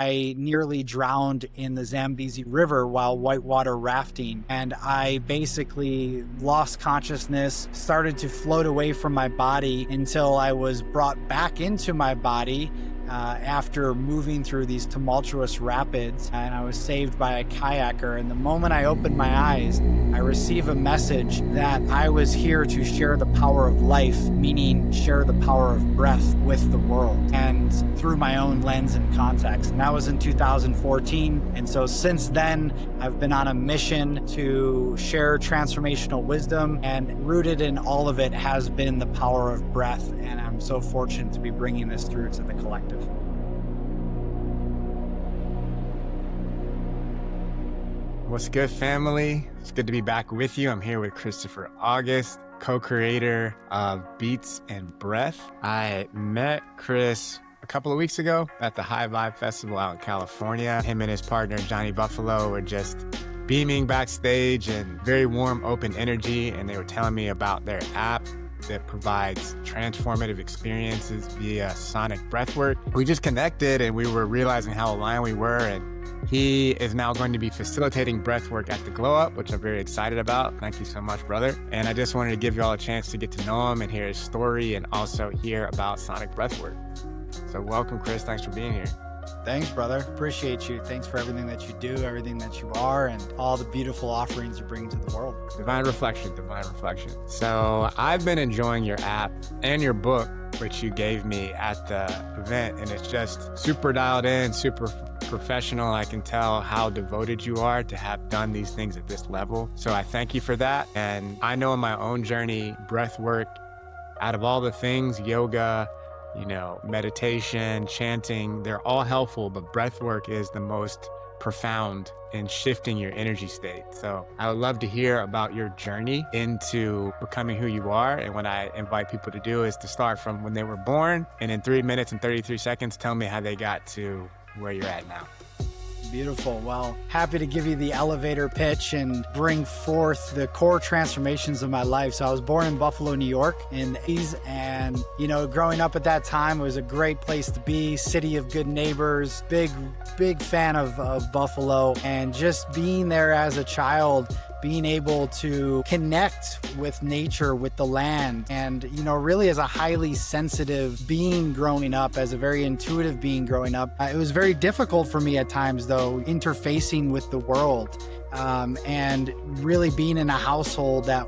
I nearly drowned in the Zambezi River while whitewater rafting, and I basically lost consciousness, started to float away from my body until I was brought back into my body after moving through these tumultuous rapids, and I was saved by a kayaker. And the moment I opened my eyes, I received a message that I was here to share the power of life, meaning share the power of breath with the world, and through my own lens and context. And that was in 2014. And so since then, I've been on a mission to share transformational wisdom, and rooted in all of it has been the power of breath. And I'm so fortunate to be bringing this through to the collective. What's good, family? It's good to be back with you. I'm here with Christopher August, co-creator of Beats and Breath. I met Chris a couple of weeks ago at the High Vibe Festival out in California. Him and his partner, Johnny Buffalo, were just beaming backstage and very warm, open energy. And they were telling me about their app that provides transformative experiences via Sonic Breathwork. We just connected and we were realizing how aligned we were, and he is now going to be facilitating breathwork at the Glow Up, which I'm very excited about. Thank you so much, brother. And I just wanted to give you all a chance to get to know him and hear his story, and also hear about Sonic Breathwork. So welcome, Chris. Thanks for being here. Thanks, brother. Appreciate you. Thanks for everything that you do, everything that you are, and all the beautiful offerings you bring to the world. Divine reflection, divine reflection. So I've been enjoying your app and your book, which you gave me at the event, and it's just super dialed in, super professional. I can tell how devoted you are to have done these things at this level. So I thank you for that. And I know in my own journey, breath work, out of all the things, yoga, meditation, chanting, they're all helpful, but breath work is the most profound in shifting your energy state. So I would love to hear about your journey into becoming who you are. And what I invite people to do is to start from when they were born, and in 3 minutes and 33 seconds, tell me how they got to where you're at now. Beautiful. Well, happy to give you the elevator pitch and bring forth the core transformations of my life. So I was born in Buffalo, New York in the 80s, and, growing up at that time, it was a great place to be, city of good neighbors, big fan of Buffalo, and just being there as a child, being able to connect with nature, with the land, and, really as a highly sensitive being growing up, as a very intuitive being growing up, it was very difficult for me at times, though, interfacing with the world. And really being in a household that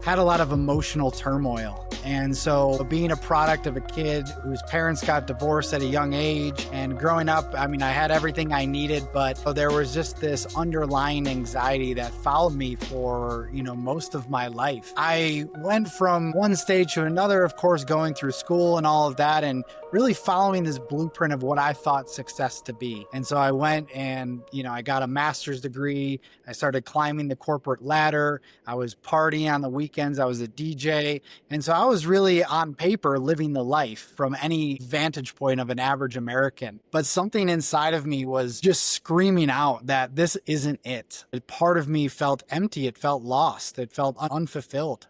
had a lot of emotional turmoil. And so being a product of a kid whose parents got divorced at a young age, and growing up, I had everything I needed, but there was just this underlying anxiety that followed me for, most of my life. I went from one stage to another, of course, going through school and all of that, and really following this blueprint of what I thought success to be. And so I went and, I got a master's degree. I started climbing the corporate ladder. I was partying on the weekends. I was a DJ. And so I was really on paper living the life from any vantage point of an average American. But something inside of me was just screaming out that this isn't it. Part of me felt empty. It felt lost. It felt unfulfilled.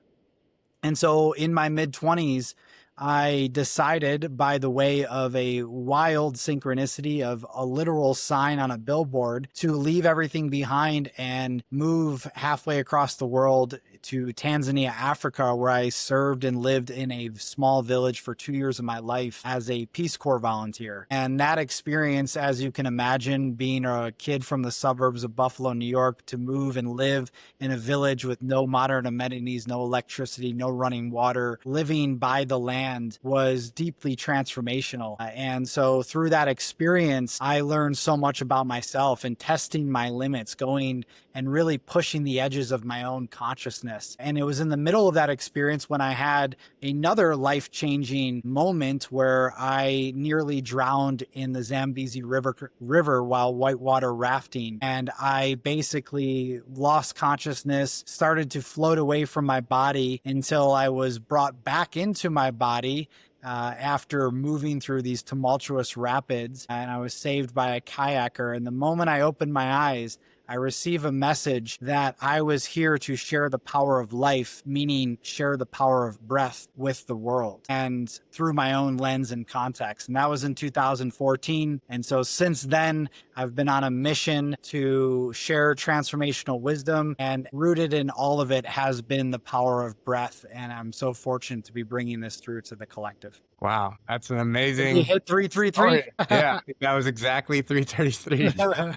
And so in my mid-20s, I decided, by the way of a wild synchronicity of a literal sign on a billboard, to leave everything behind and move halfway across the world to Tanzania, Africa, where I served and lived in a small village for 2 years of my life as a Peace Corps volunteer. And that experience, as you can imagine, being a kid from the suburbs of Buffalo, New York, to move and live in a village with no modern amenities, no electricity, no running water, living by the land, was deeply transformational. And so through that experience, I learned so much about myself and testing my limits, going and really pushing the edges of my own consciousness. And it was in the middle of that experience when I had another life-changing moment where I nearly drowned in the Zambezi River while whitewater rafting. And I basically lost consciousness, started to float away from my body until I was brought back into my body after moving through these tumultuous rapids, and I was saved by a kayaker. And the moment I opened my eyes, I I receive a message that I was here to share the power of life, meaning share the power of breath with the world and through my own lens and context. And that was in 2014. And so since then, I've been on a mission to share transformational wisdom, and rooted in all of it has been the power of breath. And I'm so fortunate to be bringing this through to the collective. Wow, that's an Did you amazing hit 333? story. Yeah, that was exactly 333.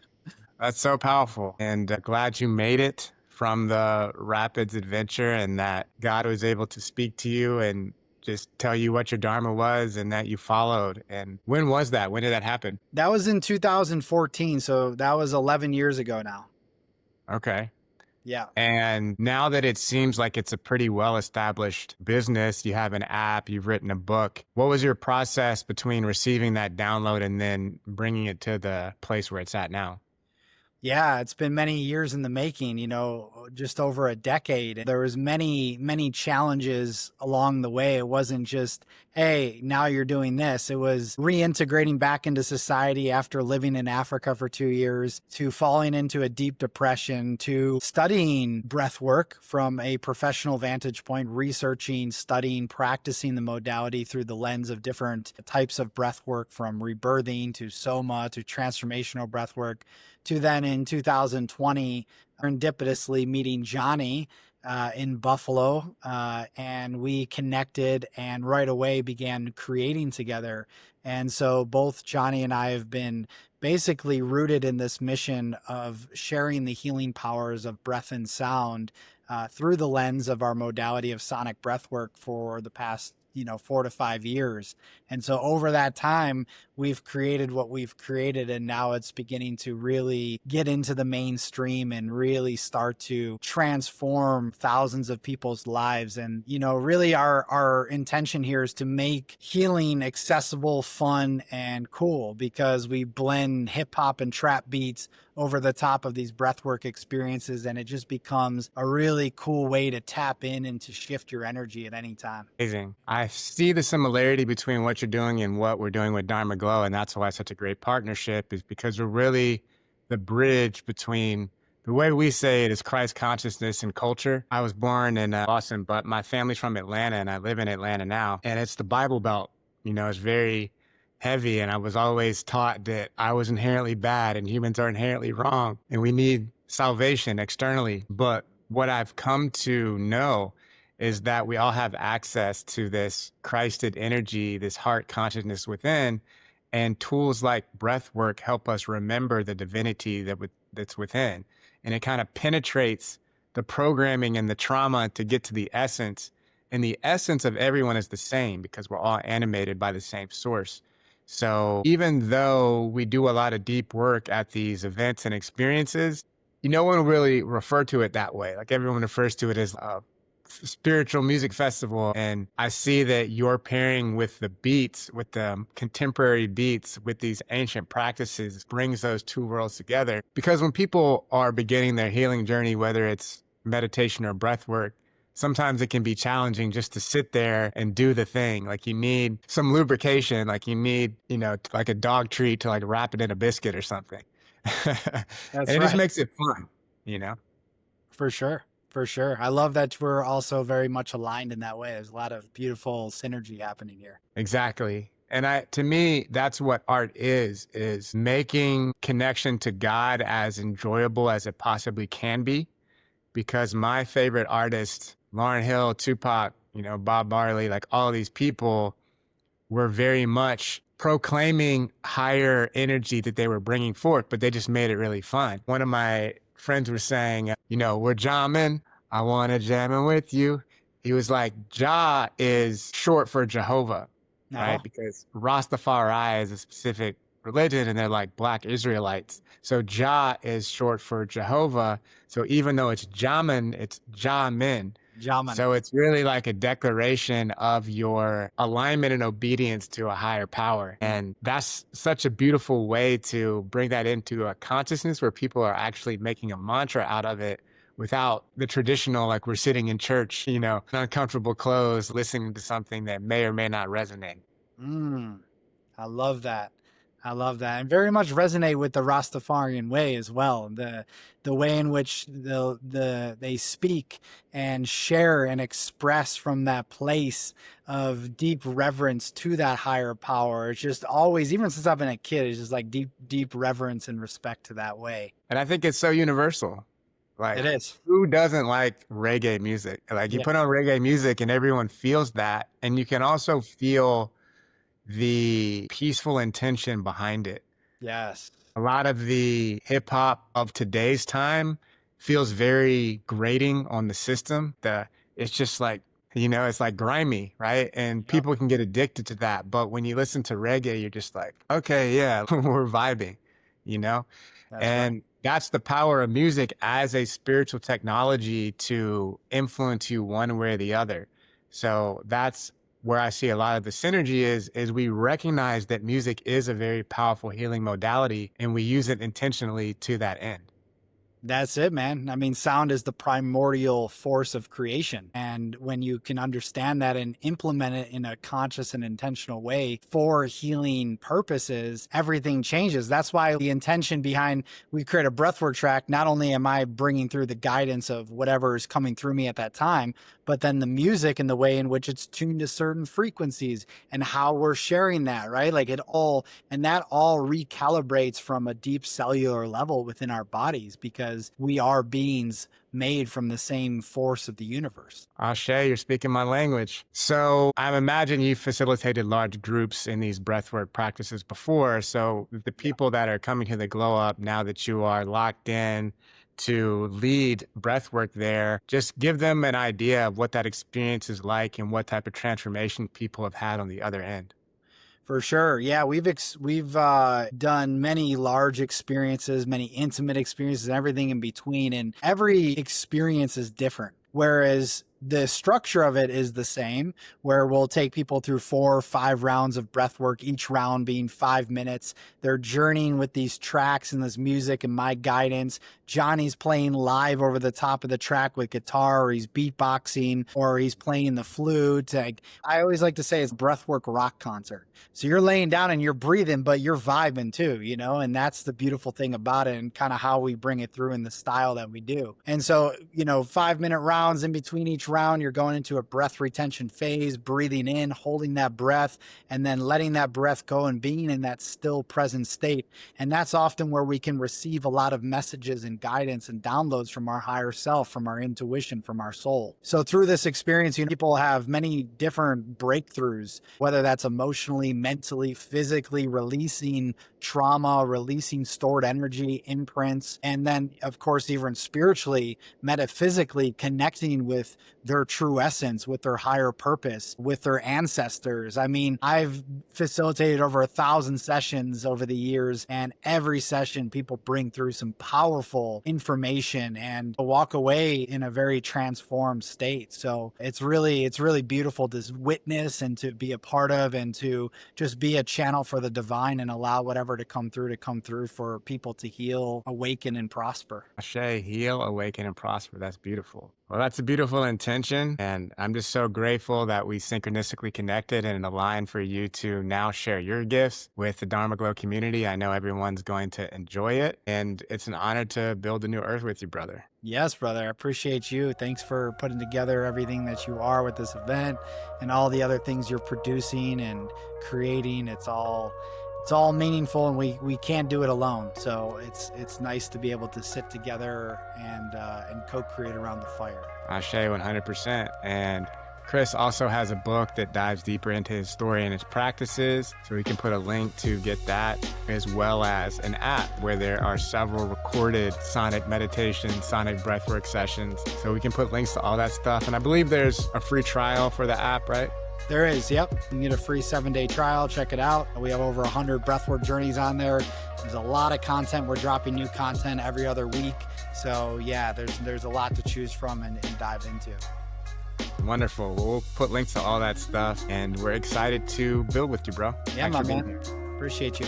That's so powerful. And glad you made it from the Rapids adventure and that God was able to speak to you and just tell you what your Dharma was and that you followed. And when was that? When did that happen? That was in 2014. So that was 11 years ago now. Okay. Yeah. And now that it seems like it's a pretty well-established business, you have an app, you've written a book. What was your process between receiving that download and then bringing it to the place where it's at now? Yeah, it's been many years in the making, just over a decade. There was many challenges along the way. It wasn't just, hey, now you're doing this. It was reintegrating back into society after living in Africa for 2 years, to falling into a deep depression, to studying breath work from a professional vantage point, researching, studying, practicing the modality through the lens of different types of breath work, from rebirthing to soma to transformational breath work, to then in 2020, serendipitously meeting Johnny in Buffalo. And we connected and right away began creating together. And so both Johnny and I have been basically rooted in this mission of sharing the healing powers of breath and sound through the lens of our modality of sonic breathwork for the past 4 to 5 years. And so over that time, we've created what we've created, and now it's beginning to really get into the mainstream and really start to transform thousands of people's lives. And really our intention here is to make healing accessible, fun, and cool, because we blend hip hop and trap beats over the top of these breathwork experiences, and it just becomes a really cool way to tap in and to shift your energy at any time. Amazing. I see the similarity between what you're doing and what we're doing with Dharma Glow, and that's why it's such a great partnership, is because we're really the bridge between the way we say it is Christ consciousness and culture. I was born in Boston, but my family's from Atlanta, and I live in Atlanta now, and it's the Bible Belt. It's very heavy, and I was always taught that I was inherently bad and humans are inherently wrong, and we need salvation externally. But what I've come to know is that we all have access to this Christed energy, this heart consciousness within, and tools like breath work help us remember the divinity that's within. And it kind of penetrates the programming and the trauma to get to the essence. And the essence of everyone is the same, because we're all animated by the same source. So even though we do a lot of deep work at these events and experiences, no one really refer to it that way. Like, everyone refers to it as a spiritual music festival. And I see that you're pairing with the beats, with the contemporary beats, with these ancient practices, brings those two worlds together. Because when people are beginning their healing journey, whether it's meditation or breath work, sometimes it can be challenging just to sit there and do the thing. Like, you need some lubrication, like you need, like a dog treat to like wrap it in a biscuit or something. And That's it just right. makes it fun. For sure. For sure. I love that we're also very much aligned in that way. There's a lot of beautiful synergy happening here. Exactly. And to me, that's what art is making connection to God as enjoyable as it possibly can be. Because my favorite artists, Lauryn Hill, Tupac, Bob Marley, like all these people were very much proclaiming higher energy that they were bringing forth, but they just made it really fun. One of my friends was saying, we're jamming. I want to jamming with you. He was like, Jah is short for Jehovah, right? No. Because Rastafari is a specific religion, and they're like Black Israelites. So Jah is short for Jehovah. So even though it's Jamin, it's Jamin. Jamin. So it's really like a declaration of your alignment and obedience to a higher power. And that's such a beautiful way to bring that into a consciousness where people are actually making a mantra out of it without the traditional, like we're sitting in church, uncomfortable clothes, listening to something that may or may not resonate. I love that. I love that, and very much resonate with the Rastafarian way as well. The way in which they speak and share and express from that place of deep reverence to that higher power. It's just always, even since I've been a kid, it's just like deep reverence and respect to that way. And I think it's so universal. Like, It is. who doesn't like reggae music? Like, you Yeah. put on reggae music and everyone feels that. And you can also feel the peaceful intention behind it. Yes. A lot of the hip hop of today's time feels very grating on the system. It's just like, it's like grimy, right? And Yep. people can get addicted to that. But when you listen to reggae, you're just like, okay, yeah, we're vibing, you know? That's right. And that's the power of music as a spiritual technology to influence you one way or the other. So that's where I see a lot of the synergy is we recognize that music is a very powerful healing modality and we use it intentionally to that end. That's it, man. I mean, sound is the primordial force of creation. And when you can understand that and implement it in a conscious and intentional way for healing purposes, everything changes. That's why the intention behind we create a breathwork track, not only am I bringing through the guidance of whatever is coming through me at that time, but then the music and the way in which it's tuned to certain frequencies and how we're sharing that, right? Like that all recalibrates from a deep cellular level within our bodies because we are beings made from the same force of the universe. Ashe, you're speaking my language. So I imagine you facilitated large groups in these breathwork practices before. So the people that are coming to the Glow Up now that you are locked in to lead breathwork there, just give them an idea of what that experience is like and what type of transformation people have had on the other end. For sure. Yeah, we've done many large experiences, many intimate experiences, and everything in between. And every experience is different. Whereas the structure of it is the same, where we'll take people through 4 or 5 rounds of breath work, each round being 5 minutes. They're journeying with these tracks and this music and my guidance. Johnny's playing live over the top of the track with guitar, or he's beatboxing, or he's playing the flute. I always like to say it's breathwork rock concert. So you're laying down and you're breathing, but you're vibing too, and that's the beautiful thing about it and kind of how we bring it through in the style that we do. And so, 5-minute rounds in between each round, you're going into a breath retention phase, breathing in, holding that breath, and then letting that breath go and being in that still present state. And that's often where we can receive a lot of messages and guidance and downloads from our higher self, from our intuition, from our soul. So through this experience, people have many different breakthroughs, whether that's emotionally, mentally, physically, releasing trauma, releasing stored energy, imprints, and then, of course, even spiritually, metaphysically connecting with their true essence, with their higher purpose, with their ancestors. I mean, I've facilitated over 1,000 sessions over the years, and every session people bring through some powerful information and walk away in a very transformed state. So it's really beautiful to witness and to be a part of and to just be a channel for the divine and allow whatever to come through for people to heal, awaken, and prosper. Ashe, heal, awaken, and prosper. That's beautiful. Well, that's a beautiful intention. And I'm just so grateful that we synchronistically connected and aligned for you to now share your gifts with the Dharma Glow community. I know everyone's going to enjoy it. And it's an honor to build a new earth with you, brother. Yes, brother. I appreciate you. Thanks for putting together everything that you are with this event and all the other things you're producing and creating. It's all meaningful, and we can't do it alone. So it's nice to be able to sit together and co-create around the fire. Ashe, 100%. And Chris also has a book that dives deeper into his story and his practices. So we can put a link to get that, as well as an app where there are several recorded sonic meditation, sonic breathwork sessions. So we can put links to all that stuff. And I believe there's a free trial for the app, right? There is, yep. You can get a free 7-day trial. Check it out. We have over 100 breathwork journeys on there. There's a lot of content. We're dropping new content every other week. So yeah, there's a lot to choose from and dive into. Wonderful. Well, we'll put links to all that stuff, and we're excited to build with you, bro. Yeah, my man. Appreciate you.